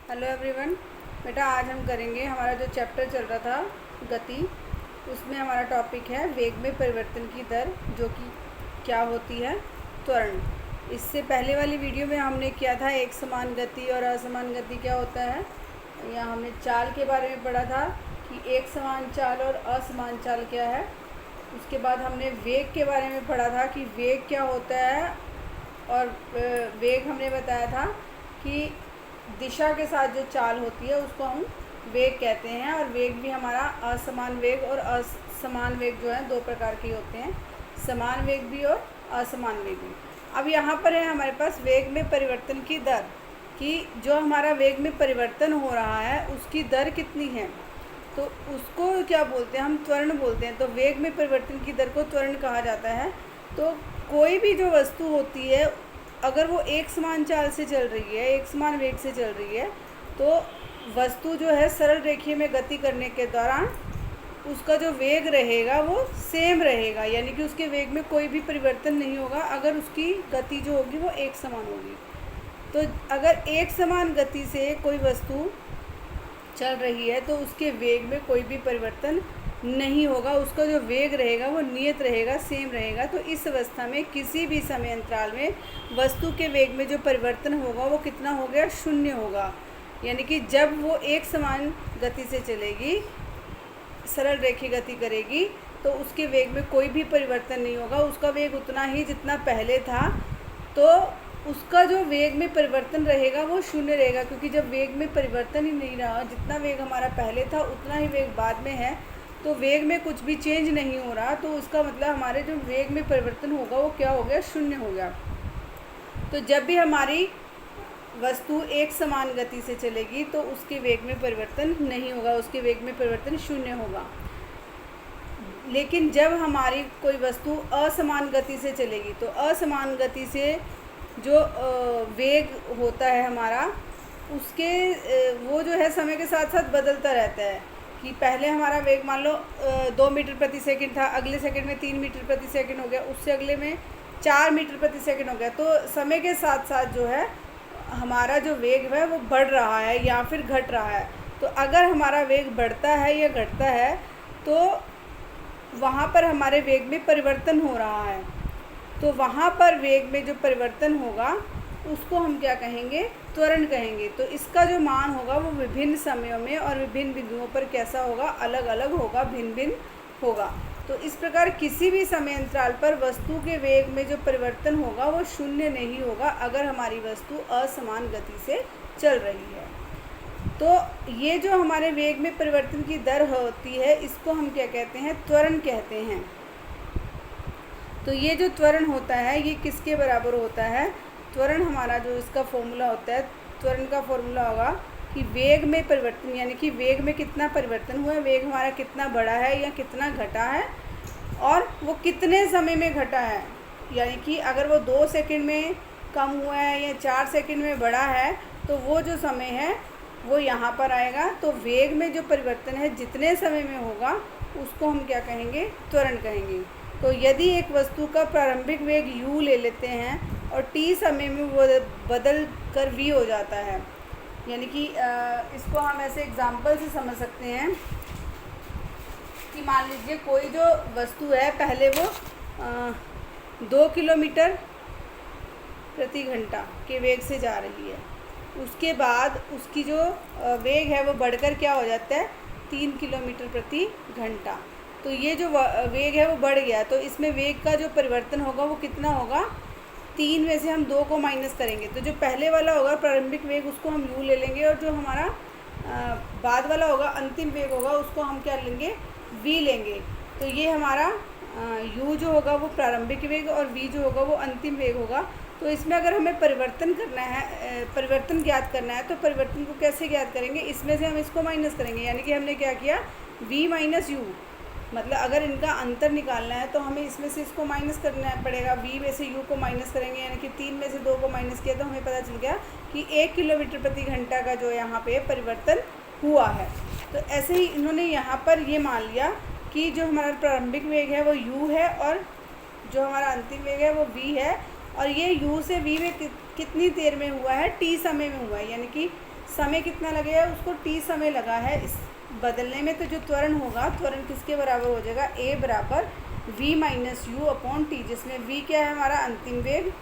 Hello everyone. बेटा आज हम करेंगे हमारा जो चैप्टर चल रहा था गति, उसमें हमारा टॉपिक है वेग में परिवर्तन की दर, जो कि क्या होती है त्वरण। इससे पहले वाली वीडियो में हमने किया था एक समान गति और असमान गति क्या होता है। यहाँ हमने चाल के बारे में पढ़ा था कि एक समान चाल और असमान चाल क्या है। उसके बाद हमने वेग के बारे में पढ़ा था कि वेग क्या होता है, और वेग हमने बताया था कि दिशा के साथ जो चाल होती है उसको हम वेग कहते हैं। और वेग भी हमारा असमान वेग और असमान वेग जो है दो प्रकार के होते हैं, समान वेग भी और असमान वेग भी। अब यहाँ पर है हमारे पास वेग में परिवर्तन की दर, कि जो हमारा वेग में परिवर्तन हो रहा है उसकी दर कितनी है, तो उसको क्या बोलते हैं, हम त्वरण बोलते हैं। तो वेग में परिवर्तन की दर को त्वरण कहा जाता है। तो कोई भी जो वस्तु होती है, अगर वो एक समान चाल से चल रही है, एक समान वेग से चल रही है, तो वस्तु जो है सरल रेखीय में गति करने के दौरान उसका जो वेग रहेगा वो सेम रहेगा, यानी कि उसके वेग में कोई भी परिवर्तन नहीं होगा अगर उसकी गति जो होगी वो एक समान होगी। तो अगर एक समान गति से कोई वस्तु चल रही है तो उसके वेग में कोई भी परिवर्तन नहीं होगा, उसका जो वेग रहेगा वो नियत रहेगा, सेम रहेगा। तो इस अवस्था में किसी भी समय अंतराल में वस्तु के वेग में जो परिवर्तन होगा वो कितना हो गया, शून्य होगा। यानी कि जब वो एक समान गति से चलेगी, सरल रेखीय गति करेगी, तो उसके वेग में कोई भी परिवर्तन नहीं होगा, उसका वेग उतना ही जितना पहले था। तो उसका जो वेग में परिवर्तन रहेगा वो शून्य रहेगा, क्योंकि जब वेग में परिवर्तन ही नहीं रहा, जितना वेग हमारा पहले था उतना ही वेग बाद में है, तो वेग में कुछ भी चेंज नहीं हो रहा, तो उसका मतलब हमारे जो वेग में परिवर्तन होगा वो क्या हो गया, शून्य हो गया। तो जब भी हमारी वस्तु एक समान गति से चलेगी तो उसके वेग में परिवर्तन नहीं होगा, उसके वेग में परिवर्तन शून्य होगा। लेकिन जब हमारी कोई वस्तु असमान गति से चलेगी, तो असमान गति से जो वेग होता है हमारा, उसके वो जो है समय के साथ साथ बदलता रहता है। कि पहले हमारा वेग मान लो 2 मीटर प्रति सेकंड था, अगले सेकंड में 3 मीटर प्रति सेकंड हो गया, उससे अगले में 4 मीटर प्रति सेकंड हो गया। तो समय के साथ साथ जो है हमारा जो वेग है वो बढ़ रहा है या फिर घट रहा है। तो अगर हमारा वेग बढ़ता है या घटता है तो वहाँ पर हमारे वेग में परिवर्तन हो रहा है, तो वहाँ पर वेग में जो परिवर्तन होगा उसको हम क्या कहेंगे, त्वरण कहेंगे। तो इसका जो मान होगा वो विभिन्न समयों में और विभिन्न बिंदुओं पर कैसा होगा, अलग अलग होगा, भिन्न भिन्न होगा। तो इस प्रकार किसी भी समय अंतराल पर वस्तु के वेग में जो परिवर्तन होगा वो शून्य नहीं होगा अगर हमारी वस्तु असमान गति से चल रही है। तो ये जो हमारे वेग में परिवर्तन की दर होती है इसको हम क्या कहते हैं, त्वरण कहते हैं। तो ये जो त्वरण होता है ये किसके बराबर होता है, त्वरण हमारा जो इसका फॉर्मूला होता है, त्वरण का फॉर्मूला होगा कि वेग में परिवर्तन, यानी कि वेग में कितना परिवर्तन हुआ है, वेग हमारा कितना बढ़ा है या कितना घटा है, और वो कितने समय में घटा है। यानी कि अगर वो 2 सेकंड में कम हुआ है या 4 सेकंड में बढ़ा है तो वो जो समय है वो यहाँ पर आएगा। तो वेग में जो परिवर्तन है जितने समय में होगा उसको हम क्या कहेंगे, त्वरण कहेंगे। तो यदि एक वस्तु का प्रारंभिक वेग u ले लेते हैं और t समय में वो बदल कर v हो जाता है, यानी कि इसको हम ऐसे एग्जाम्पल से समझ सकते हैं कि मान लीजिए कोई जो वस्तु है पहले वो 2 किलोमीटर प्रति घंटा के वेग से जा रही है, उसके बाद उसकी जो वेग है वो बढ़कर क्या हो जाता है, 3 किलोमीटर प्रति घंटा। तो ये जो वेग है वो बढ़ गया, तो इसमें वेग का जो परिवर्तन होगा वो कितना होगा, 3 में से हम 2 को माइनस करेंगे, तो जो पहले वाला होगा प्रारंभिक वेग उसको हम u ले लेंगे, और जो हमारा बाद वाला होगा अंतिम वेग होगा उसको हम क्या लेंगे, v लेंगे। तो ये हमारा u जो होगा वो प्रारंभिक वेग और v जो होगा वो अंतिम वेग होगा। तो इसमें अगर हमें परिवर्तन करना है, परिवर्तन ज्ञात करना है, तो परिवर्तन को कैसे ज्ञात करेंगे, इसमें से हम इसको माइनस करेंगे। यानी कि हमने क्या किया, v माइनस यू, मतलब अगर इनका अंतर निकालना है तो हमें इसमें से इसको माइनस करना पड़ेगा, v में से u को माइनस करेंगे, यानी कि 3 में से 2 को माइनस किया तो हमें पता चल गया कि 1 किलोमीटर प्रति घंटा का जो यहाँ पे परिवर्तन हुआ है। तो ऐसे ही इन्होंने यहाँ पर ये मान लिया कि जो हमारा प्रारंभिक वेग है वो u है और जो हमारा अंतिम वेग है वो v है, और ये u से v में कितनी देर में हुआ है, t समय में हुआ है। यानी कि समय कितना लगेगा, उसको t समय लगा है इस बदलने में। तो जो त्वरण होगा, त्वरण किसके बराबर हो जाएगा, a बराबर v minus you upon T, जिसमें v क्या है हमारा अंतिम वेग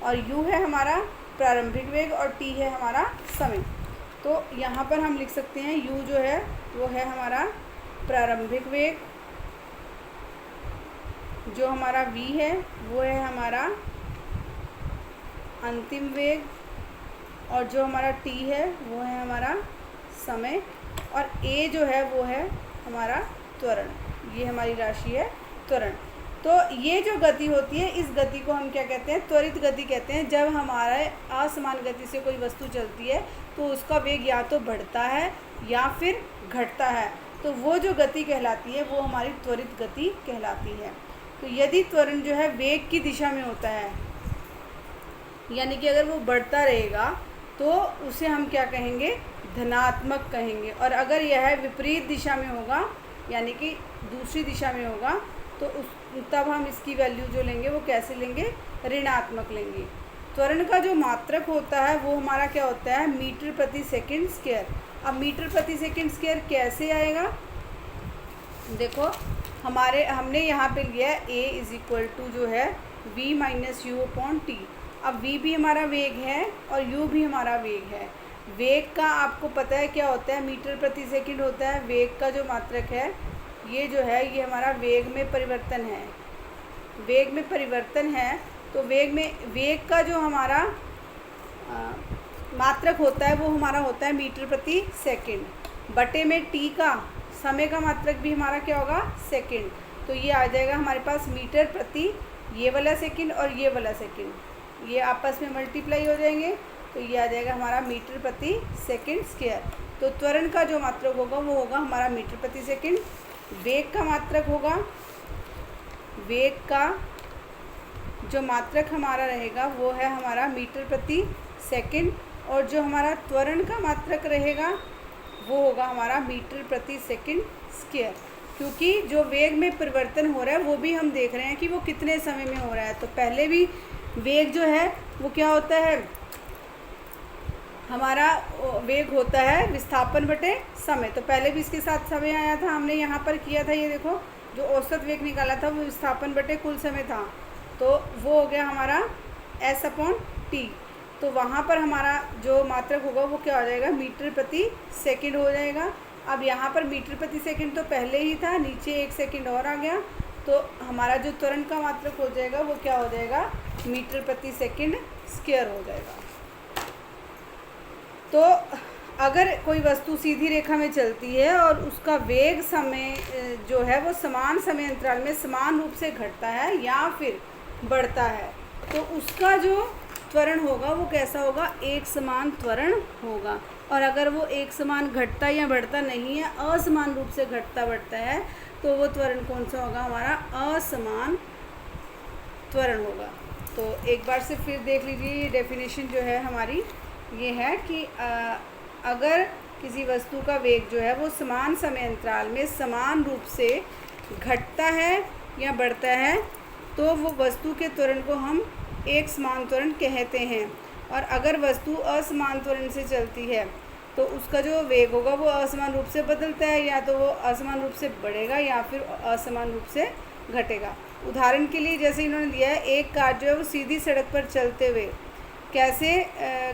और u है हमारा प्रारंभिक वेग और t है हमारा समय। तो यहाँ पर हम लिख सकते हैं u जो है वो है हमारा प्रारंभिक वेग, जो हमारा v है वो है हमारा अंतिम वेग और जो हमारा t है वो है हमारा समय और a जो है वो है हमारा त्वरण। ये हमारी राशि है त्वरण। तो ये जो गति होती है, इस गति को हम क्या कहते हैं, त्वरित गति कहते हैं। जब हमारे असमान गति से कोई वस्तु चलती है तो उसका वेग या तो बढ़ता है या फिर घटता है, तो वो जो गति कहलाती है वो हमारी त्वरित गति कहलाती है। तो यदि त्वरण जो है वेग की दिशा में होता है, यानी कि अगर वो बढ़ता रहेगा तो उसे हम क्या कहेंगे, धनात्मक कहेंगे। और अगर यह विपरीत दिशा में होगा, यानी कि दूसरी दिशा में होगा, तो तब हम इसकी वैल्यू जो लेंगे वो कैसे लेंगे, ऋणात्मक लेंगे। त्वरण का जो मात्रक होता है वो हमारा क्या होता है, मीटर प्रति सेकंड स्क्वायर। अब मीटर प्रति सेकंड स्क्वायर कैसे आएगा, देखो हमने यहाँ पे लिया है a इज इक्वल टू जो है v minus you upon T. अब v भी हमारा वेग है और u भी हमारा वेग है। वेग का आपको पता है क्या होता है, मीटर प्रति सेकंड होता है। वेग का जो मात्रक है ये जो है ये हमारा वेग में परिवर्तन है, वेग में परिवर्तन है। तो वेग का जो हमारा मात्रक होता है वो हमारा होता है मीटर प्रति सेकंड बटे में t का समय का मात्रक भी हमारा क्या होगा, सेकंड। तो ये आ जाएगा हमारे पास मीटर प्रति ये वाला सेकंड और ये वाला सेकंड, ये आपस में मल्टीप्लाई हो जाएंगे तो ये आ जाएगा हमारा मीटर प्रति सेकंड स्क्वायर। तो त्वरण का जो मात्रक होगा वो होगा हमारा मीटर प्रति सेकंड। वेग का मात्रक होगा, वेग का जो मात्रक हमारा रहेगा वो है हमारा मीटर प्रति सेकंड और जो हमारा त्वरण का मात्रक रहेगा वो होगा हमारा मीटर प्रति सेकंड स्क्वायर। क्योंकि जो वेग में परिवर्तन हो रहा है वो भी हम देख रहे हैं कि वो कितने समय में हो रहा है। तो पहले भी वेग जो है वो क्या होता है, हमारा वेग होता है विस्थापन बटे समय। तो पहले भी इसके साथ समय आया था, हमने यहाँ पर किया था, ये देखो जो औसत वेग निकाला था वो विस्थापन बटे कुल समय था, तो वो हो गया हमारा s अपॉन टी। तो वहाँ पर हमारा जो मात्रक होगा वो क्या हो जाएगा, मीटर प्रति सेकंड हो जाएगा। अब यहाँ पर मीटर प्रति सेकंड तो पहले ही था, नीचे 1 सेकंड और आ गया, तो हमारा जो त्वरण का मात्रक हो जाएगा वो क्या हो जाएगा, मीटर प्रति सेकंड स्क्वायर हो जाएगा। तो अगर कोई वस्तु सीधी रेखा में चलती है और उसका वेग समय जो है वो समान समय अंतराल में समान रूप से घटता है या फिर बढ़ता है, तो उसका जो त्वरण होगा वो कैसा होगा, एक समान त्वरण होगा। और अगर वो एक समान घटता या बढ़ता नहीं है, असमान रूप से घटता बढ़ता है, तो वो त्वरण कौन सा होगा, हमारा असमान त्वरण होगा। तो एक बार से फिर देख लीजिए, ये डेफिनेशन जो है हमारी ये है कि अगर किसी वस्तु का वेग जो है वो समान समय अंतराल में समान रूप से घटता है या बढ़ता है, तो वो वस्तु के त्वरण को हम एक समान त्वरण कहते हैं। और अगर वस्तु असमान त्वरण से चलती है तो उसका जो वेग होगा वो असमान रूप से बदलता है, या तो वो असमान रूप से बढ़ेगा या फिर असमान रूप से घटेगा। उदाहरण के लिए जैसे इन्होंने दिया है, एक कार जो है वो सीधी सड़क पर चलते हुए कैसे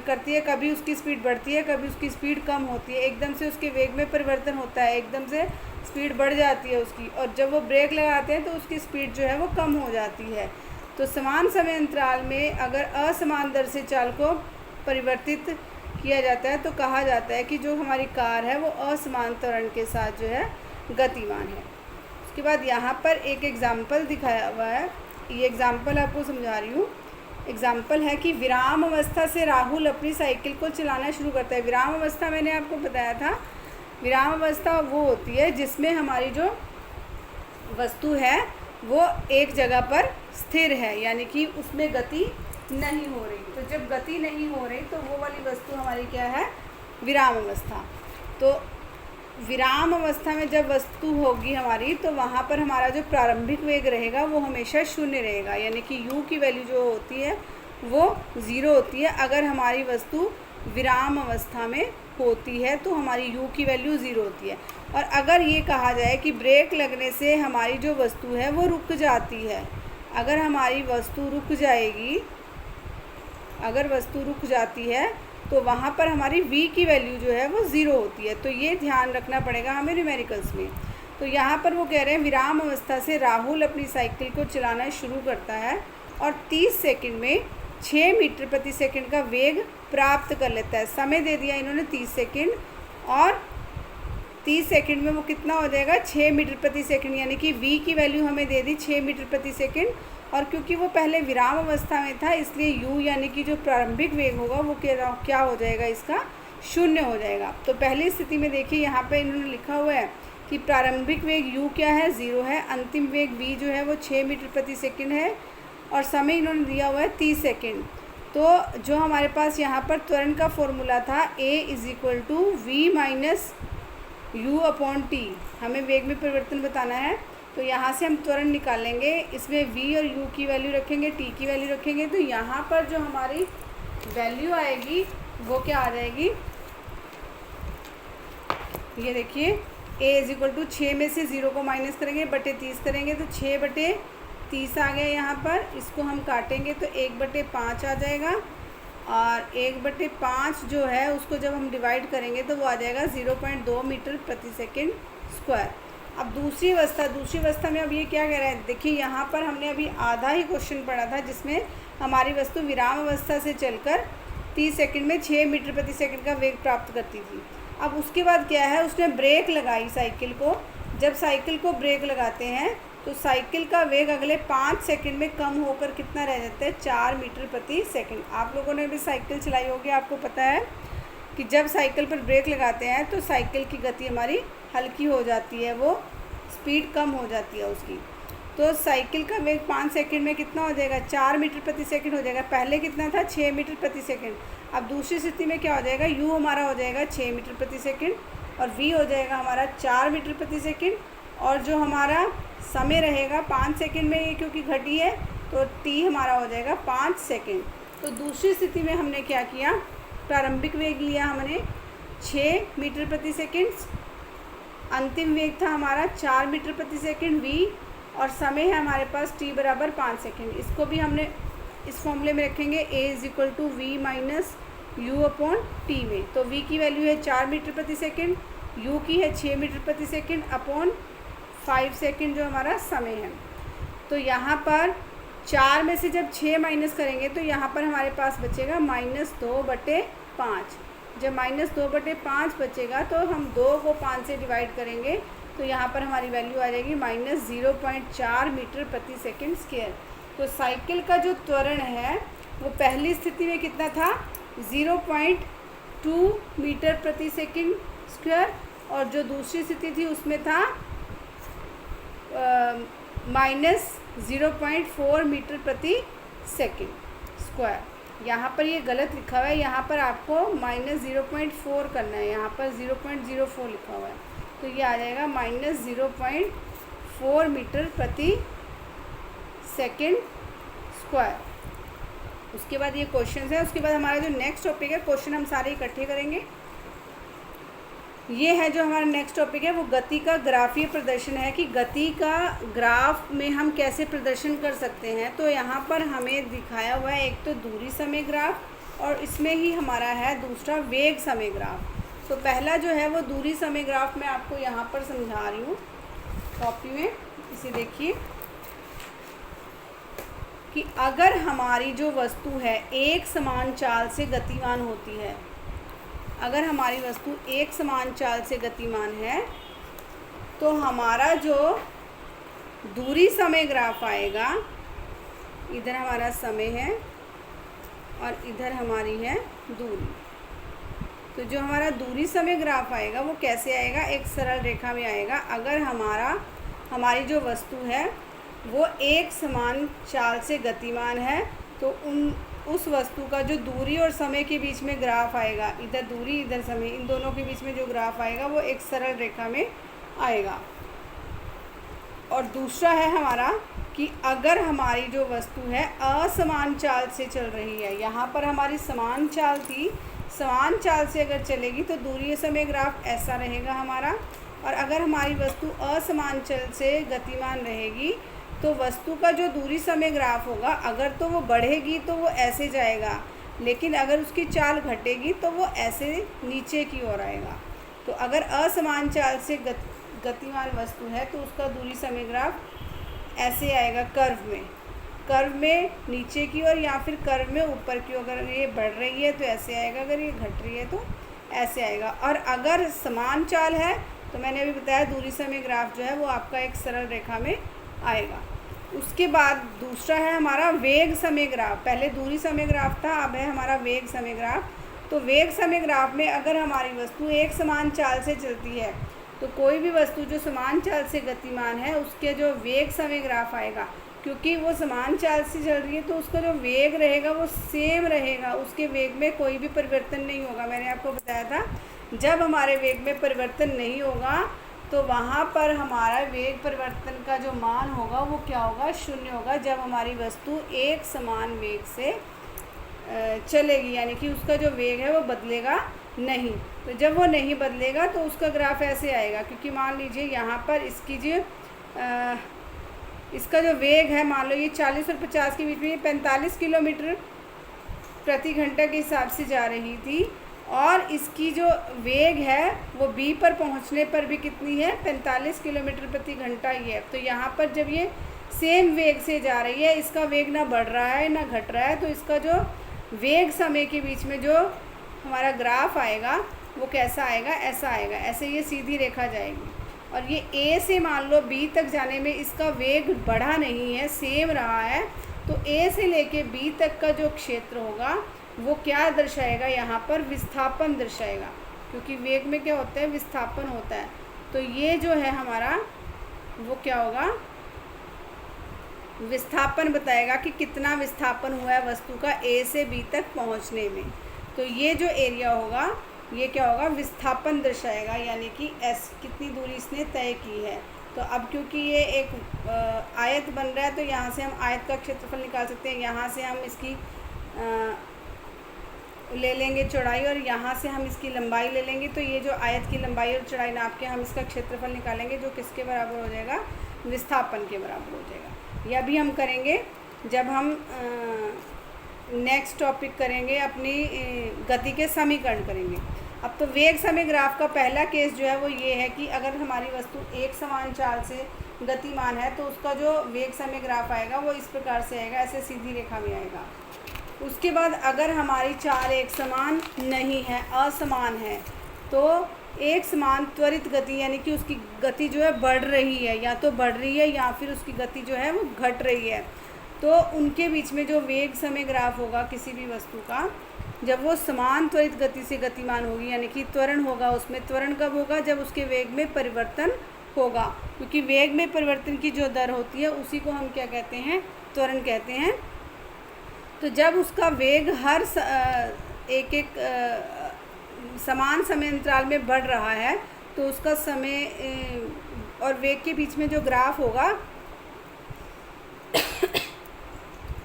करती है, कभी उसकी स्पीड बढ़ती है, कभी उसकी स्पीड कम होती है, एकदम से उसके वेग में परिवर्तन होता है, एकदम से स्पीड बढ़ जाती है उसकी, और जब वो ब्रेक लगाते हैं तो उसकी स्पीड जो है वो कम हो जाती है। तो समान समय अंतराल में अगर असमान दर से चाल को परिवर्तित किया जाता है तो कहा जाता है कि जो हमारी कार है वो असमान त्वरण के साथ जो है गतिमान है। उसके बाद यहाँ पर एक एग्ज़ाम्पल दिखाया हुआ है, ये एग्ज़ाम्पल आपको समझा रही हूँ। एग्ज़ाम्पल है कि विराम अवस्था से राहुल अपनी साइकिल को चलाना शुरू करता है। विराम अवस्था मैंने आपको बताया था, विराम अवस्था वो होती है जिसमें हमारी जो वस्तु है वो एक जगह पर स्थिर है, यानी कि उसमें गति नहीं हो रही। तो जब गति नहीं हो रही तो वो वाली वस्तु हमारी क्या है, विराम अवस्था। तो विराम अवस्था में जब वस्तु होगी हमारी, तो वहाँ पर हमारा जो प्रारंभिक वेग रहेगा वो हमेशा शून्य रहेगा, यानी कि u की वैल्यू जो होती है वो 0 होती है अगर हमारी वस्तु विराम अवस्था में होती है तो हमारी u की वैल्यू 0 होती है। और अगर ये कहा जाए कि ब्रेक लगने से हमारी जो वस्तु है वो रुक जाती है, अगर हमारी वस्तु रुक जाएगी, अगर वस्तु रुक जाती है तो वहाँ पर हमारी v की वैल्यू जो है वो 0 होती है। तो ये ध्यान रखना पड़ेगा हमें न्यूमेरिकल्स में। तो यहाँ पर वो कह रहे हैं विराम अवस्था से राहुल अपनी साइकिल को चलाना शुरू करता है और 30 सेकंड में 6 मीटर प्रति सेकंड का वेग प्राप्त कर लेता है। समय दे दिया इन्होंने 30 सेकंड, और 30 सेकंड में वो कितना हो जाएगा 6 मीटर प्रति सेकंड, यानी कि v की वैल्यू हमें दे दी 6 मीटर प्रति सेकंड। और क्योंकि वो पहले विराम अवस्था में था इसलिए u यानी कि जो प्रारंभिक वेग होगा वो क्या हो जाएगा, इसका 0 हो जाएगा। तो पहली स्थिति में देखिए यहाँ पे इन्होंने लिखा हुआ है कि प्रारंभिक वेग u क्या है 0 है, अंतिम वेग v जो है वो 6 मीटर प्रति सेकंड है और समय इन्होंने दिया हुआ है 30 सेकंड। तो जो हमारे पास यहाँ पर त्वरण का फॉर्मूला था a = v माइनस u/t, हमें वेग में परिवर्तन बताना है। तो यहाँ से हम त्वरण निकालेंगे, इसमें v और u की वैल्यू रखेंगे, t की वैल्यू रखेंगे। तो यहाँ पर जो हमारी वैल्यू आएगी वो क्या आ जाएगी, ये देखिए a = 6 में से 0 को माइनस करेंगे बटे 30 करेंगे तो 6/30 आ गया। यहाँ पर इसको हम काटेंगे तो 1/5 आ जाएगा, और 1/5 जो है उसको जब हम डिवाइड करेंगे तो वो आ जाएगा 0.2 मीटर प्रति सेकंड स्क्वायर। अब दूसरी अवस्था में अब ये क्या कह रहा है, देखिए यहाँ पर हमने अभी आधा ही क्वेश्चन पढ़ा था जिसमें हमारी वस्तु विराम अवस्था से चलकर 30 सेकंड में 6 मीटर प्रति सेकंड का वेग प्राप्त करती थी। अब उसके बाद क्या है, उसने ब्रेक लगाई साइकिल को। जब साइकिल को ब्रेक लगाते हैं तो साइकिल का वेग अगले 5 सेकंड में कम होकर कितना रह जाता है, 4 मीटर प्रति सेकंड। आप लोगों ने भी साइकिल चलाई होगी, आपको पता है कि जब साइकिल पर ब्रेक लगाते हैं तो साइकिल की गति हमारी हल्की हो जाती है, वो स्पीड कम हो जाती है उसकी। तो साइकिल का वेग 5 सेकंड में कितना हो जाएगा, 4 मीटर प्रति सेकंड हो जाएगा। पहले कितना था, 6 मीटर प्रति सेकंड। अब दूसरी स्थिति में क्या हो जाएगा, u हमारा हो जाएगा 6 मीटर प्रति सेकंड और v हो जाएगा हमारा 4 मीटर प्रति सेकंड, और जो हमारा समय रहेगा 5 सेकंड में, ये क्योंकि घटी है तो t हमारा हो जाएगा 5 सेकंड। तो दूसरी स्थिति में हमने क्या किया, प्रारंभिक वेग लिया हमने 6 मीटर प्रति सेकंड, अंतिम वेग था हमारा 4 मीटर प्रति सेकंड v, और समय है हमारे पास t = 5 सेकंड। इसको भी हमने इस फॉर्मूले में रखेंगे a = v माइनस u/t में। तो v की वैल्यू है 4 मीटर प्रति सेकंड, u की है 6 मीटर प्रति सेकंड अपॉन 5 सेकंड जो हमारा समय है। तो यहाँ पर 4 में से जब 6 माइनस करेंगे तो यहाँ पर हमारे पास बचेगा -2/5। जब -2/5 बचेगा तो हम 2 को 5 से डिवाइड करेंगे तो यहाँ पर हमारी वैल्यू आ जाएगी -0.4 मीटर प्रति सेकंड स्क्वायर। तो साइकिल का जो त्वरण है वो पहली स्थिति में कितना था, 0.2 मीटर प्रति सेकंड स्क्वायर, और जो दूसरी स्थिति थी उसमें था -0.4 मीटर प्रति सेकंड स्क्वायर। यहाँ पर ये गलत लिखा हुआ है, यहाँ पर आपको -0.4 करना है, यहाँ पर 0.04 लिखा हुआ है। तो ये आ जाएगा -0.4 मीटर प्रति सेकंड स्क्वायर। उसके बाद ये क्वेश्चन है, उसके बाद हमारा जो नेक्स्ट टॉपिक है, क्वेश्चन हम सारे इकट्ठे करेंगे। ये है जो हमारा नेक्स्ट टॉपिक है वो गति का ग्राफीय प्रदर्शन है, कि गति का ग्राफ में हम कैसे प्रदर्शन कर सकते हैं। तो यहाँ पर हमें दिखाया हुआ है एक तो दूरी समय ग्राफ, और इसमें ही हमारा है दूसरा वेग समय ग्राफ। तो पहला जो है वो दूरी समय ग्राफ मैं आपको यहाँ पर समझा रही हूँ कॉपी में, इसे देखिए कि अगर हमारी जो वस्तु है एक समान चाल से गतिमान होती है, अगर हमारी वस्तु एक समान चाल से गतिमान है तो हमारा जो दूरी समय ग्राफ आएगा, इधर हमारा समय है और इधर हमारी है दूरी। तो जो हमारा दूरी समय ग्राफ आएगा वो कैसे आएगा, एक सरल रेखा में आएगा। अगर हमारी जो वस्तु है वो एक समान चाल से गतिमान है तो उस वस्तु का जो दूरी और समय के बीच में ग्राफ आएगा, इधर दूरी इधर समय, इन दोनों के बीच में जो ग्राफ आएगा वो एक सरल रेखा में आएगा। और दूसरा है हमारा कि अगर हमारी जो वस्तु है असमान चाल से चल रही है, यहाँ पर हमारी समान चाल थी, समान चाल से अगर चलेगी तो दूरी समय ग्राफ ऐसा रहेगा हमारा, और अगर हमारी वस्तु असमान चल से गतिमान रहेगी तो वस्तु का जो दूरी समय ग्राफ होगा, अगर तो वो बढ़ेगी तो वो ऐसे जाएगा, लेकिन अगर उसकी चाल घटेगी तो वो ऐसे नीचे की ओर आएगा। तो अगर असमान चाल से गतिमान वस्तु है तो उसका दूरी समय ग्राफ ऐसे आएगा, कर्व में नीचे की ओर, या फिर कर्व में ऊपर की ओर। अगर ये बढ़ रही है तो ऐसे आएगा, अगर ये घट रही है तो ऐसे आएगा। और अगर समान चाल है तो मैंने अभी बताया दूरी समय ग्राफ जो है वो आपका एक सरल रेखा में आएगा। उसके बाद दूसरा है हमारा वेग समय ग्राफ। पहले दूरी समय ग्राफ था, अब है हमारा वेग समय ग्राफ। तो वेग समय ग्राफ में अगर हमारी वस्तु एक समान चाल से चलती है तो कोई भी वस्तु जो समान चाल से गतिमान है उसके जो वेग समय ग्राफ आएगा, क्योंकि वो समान चाल से चल रही है तो उसका जो वेग रहेगा वो सेम रहेगा, उसके वेग में कोई भी परिवर्तन नहीं होगा। मैंने आपको बताया था जब हमारे वेग में परिवर्तन नहीं होगा तो वहाँ पर हमारा वेग परिवर्तन का जो मान होगा वो क्या होगा, शून्य होगा, जब हमारी वस्तु एक समान वेग से चलेगी, यानी कि उसका जो वेग है वो बदलेगा नहीं। तो जब वो नहीं बदलेगा तो उसका ग्राफ ऐसे आएगा, क्योंकि मान लीजिए यहाँ पर इसका जो वेग है, मान लो ये 40 और 50 के बीच में, ये 45 किलोमीटर प्रति घंटा के हिसाब से जा रही थी, और इसकी जो वेग है वो बी पर पहुंचने पर भी कितनी है, 45 किलोमीटर प्रति घंटा ही है। तो यहाँ पर जब ये सेम वेग से जा रही है, इसका वेग ना बढ़ रहा है ना घट रहा है, तो इसका जो वेग समय के बीच में जो हमारा ग्राफ आएगा वो कैसा आएगा, ऐसा आएगा। ऐसे ये सीधी रेखा जाएगी, और ये ए से मान लो बी तक जाने में इसका वेग बढ़ा नहीं है, सेम रहा है। तो ए से लेके बी तक का जो क्षेत्र होगा वो क्या दर्शाएगा, यहाँ पर विस्थापन दर्शाएगा, क्योंकि वेग में क्या होता है, विस्थापन होता है। तो ये जो है हमारा वो क्या होगा, विस्थापन बताएगा कि कितना विस्थापन हुआ है वस्तु का ए से बी तक पहुँचने में। तो ये जो एरिया होगा ये क्या होगा, विस्थापन दर्शाएगा, यानी कि एस कितनी दूरी इसने तय की है। तो अब क्योंकि ये एक आयत बन रहा है तो यहाँ से हम आयत का क्षेत्रफल निकाल सकते हैं। यहाँ से हम इसकी ले लेंगे चौड़ाई, और यहाँ से हम इसकी लंबाई ले लेंगे। तो ये जो आयत की लंबाई और चौड़ाई नाप के हम इसका क्षेत्रफल निकालेंगे, जो किसके बराबर हो जाएगा, विस्थापन के बराबर हो जाएगा। यह भी हम करेंगे जब हम नेक्स्ट टॉपिक करेंगे, अपनी गति के समीकरण करेंगे। अब तो वेग समय ग्राफ का पहला केस जो है वो ये है कि अगर हमारी वस्तु एक समान चाल से गतिमान है तो उसका जो वेग समय ग्राफ आएगा वो इस प्रकार से आएगा, ऐसे सीधी रेखा में आएगा। उसके बाद अगर हमारी चाल एक समान नहीं है, असमान है, तो एक समान त्वरित गति, यानी कि उसकी गति जो है बढ़ रही है, या तो बढ़ रही है या फिर उसकी गति जो है वो घट रही है, तो उनके बीच में जो वेग समय ग्राफ होगा किसी भी वस्तु का, जब वो समान त्वरित गति से गतिमान होगी, यानी कि त्वरण होगा उसमें। त्वरण कब होगा, जब उसके वेग में परिवर्तन होगा, क्योंकि वेग में परिवर्तन की जो दर होती है उसी को हम क्या कहते हैं, त्वरण कहते हैं। तो जब उसका वेग हर एक समान समय अंतराल में बढ़ रहा है तो उसका समय और वेग के बीच में जो ग्राफ होगा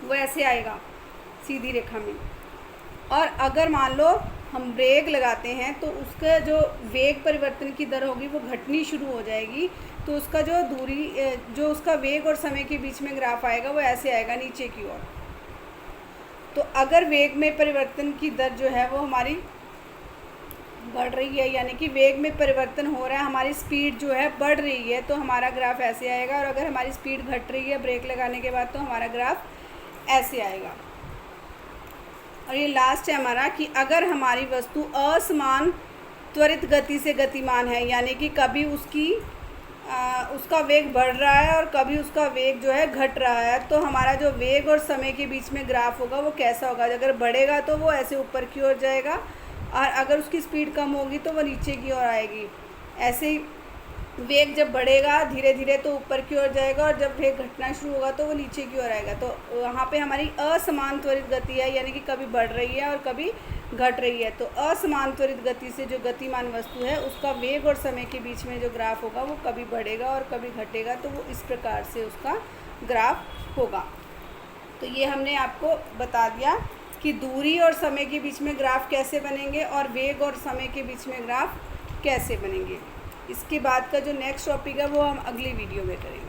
वो ऐसे आएगा सीधी रेखा में। और अगर मान लो हम ब्रेक लगाते हैं तो उसका जो वेग परिवर्तन की दर होगी वो घटनी शुरू हो जाएगी, तो उसका जो दूरी जो उसका वेग और समय के बीच में ग्राफ आएगा वो ऐसे आएगा नीचे की ओर। तो अगर वेग में परिवर्तन की दर जो है वो हमारी बढ़ रही है, यानी कि वेग में परिवर्तन हो रहा है, हमारी स्पीड जो है बढ़ रही है, तो हमारा ग्राफ ऐसे आएगा। और अगर हमारी स्पीड घट रही है ब्रेक लगाने के बाद तो हमारा ग्राफ ऐसे आएगा। और ये लास्ट है हमारा कि अगर हमारी वस्तु असमान त्वरित गति से गतिमान है, यानी कि कभी उसका वेग बढ़ रहा है और कभी उसका वेग जो है घट रहा है, तो हमारा जो वेग और समय के बीच में ग्राफ होगा वो कैसा होगा। अगर बढ़ेगा तो वो ऐसे ऊपर की ओर जाएगा, और अगर उसकी स्पीड कम होगी तो वो नीचे की ओर आएगी। ऐसे ही वेग जब बढ़ेगा धीरे धीरे तो ऊपर की ओर जाएगा, और जब वेग घटना शुरू होगा तो वो नीचे की ओर आएगा। तो वहाँ पे हमारी असमान त्वरित गति है, यानी कि कभी बढ़ रही है और कभी घट रही है। तो असमान त्वरित गति से जो गतिमान वस्तु है उसका वेग और समय के बीच में जो ग्राफ होगा वो कभी बढ़ेगा और कभी घटेगा, तो वो इस प्रकार से उसका ग्राफ होगा। तो ये हमने आपको बता दिया कि दूरी और समय के बीच में ग्राफ कैसे बनेंगे और वेग और समय के बीच में ग्राफ कैसे बनेंगे। इसके बाद का जो नेक्स्ट टॉपिक है वो हम अगली वीडियो में करेंगे।